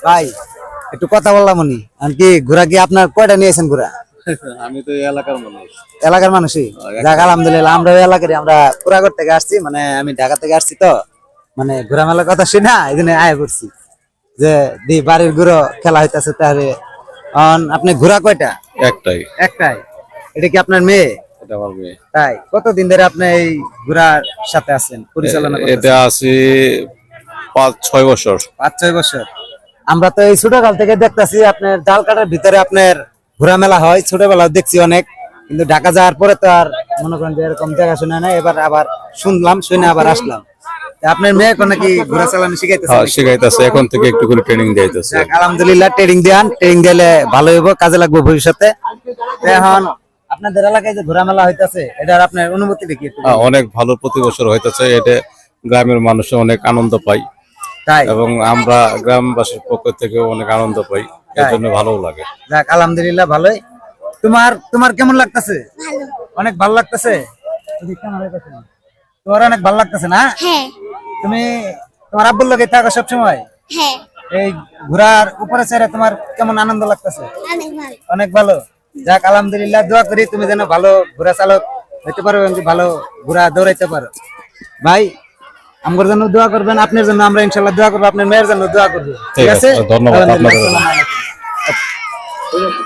ভাই একটু কথা বললাম উনি কি ঘোড়া কি আপনার কয়টা নিয়েছেন ঘোড়া? আমি তো এই এলাকার মানুষ। এলাকার মানুষই যাক আলহামদুলিল্লাহ, আমরা এলাকারই, আমরা পুরাগড় থেকে আসছি, মানে আমি ঢাকা থেকে আসছি তো, মানে ঘোড়া মেলার কথা শুনে এই জন্য আয় করছি যে দি বাড়ির ঘুরো খেলা হইতাছে। তাহলে আপনি ঘোড়া কয়টা? একটাই। একটাই। এটা কি আপনার মেয়ে? এটা আমার মেয়ে। তাই কতদিন ধরে আপনি এই ঘোড়ার সাথে আছেন, পরিচালনা এটা করতেছেন? আছি 5-6 বছর। 5-6 বছর। আমরা তো এই ছোটকাল থেকে দেখতেছি আপনার জাল কাটার ভিতরে আপনার ঘোড়া মেলা হয়, ছোটবেলাও দেখছি অনেক, কিন্তু ঢাকা যাওয়ার পরে তো আর মনে করেন যে এরকম দেখাশোনা নাই, এবার আবার শুনলাম, শুনে আবার আসলাম। তা আপনার মেয়ে কোন নাকি ঘোড়া চালানো শিখাইতেছে? হ্যাঁ, শিখাইতেছে, এখন থেকে একটু করে ট্রেনিং দিতেছে। যাক আলহামদুলিল্লাহ, ট্রেনিং দেন, ট্রেনিং দিলে ভালো হইব, কাজে লাগবে ভবিষ্যতে। তো এখন আপনাদের এলাকায় যে ঘোড়া মেলা হইতাছে, এটার আপনার অনুভূতিটা কি একটু বলুন? অনেক ভালো, প্রতি বছর হইতেছে। এটা গ্রামের মানুষ অনেক আনন্দ পায় তাই? এবং আমরা গ্রামবাসীর পক্ষ থেকে অনেক আনন্দ পাই, এর জন্য ভালো লাগে। যাক আলহামদুলিল্লাহ, ভালোই। তোমার তোমার কেমন লাগতেছে? অনেক ভালো লাগতেছে। তোমার অনেক ভালো লাগতেছে না? হ্যাঁ তুমি তোমার আব্বুর লগে থাকো সব সময়? হ্যাঁ এই ঘোড়ার উপরে ছেড়ে তোমার কেমন আনন্দ লাগতেছে? অনেক ভালো। অনেক ভালো। যাক আলহামদুলিল্লাহ, দোয়া করি তুমি যেন ভালো ঘোড়া চালক হইতে পারো এবং ভালো ঘোড়া দৌড়াইতে পারো। ভাই আমার জন্য দোয়া করবেন, আপনার জন্য আমরা ইনশাআল্লাহ দোয়া করবো, আপনার মেয়ের জন্য দোয়া করবো। ঠিক আছে, ধন্যবাদ আপনাদের। আলহামদুলিল্লাহ।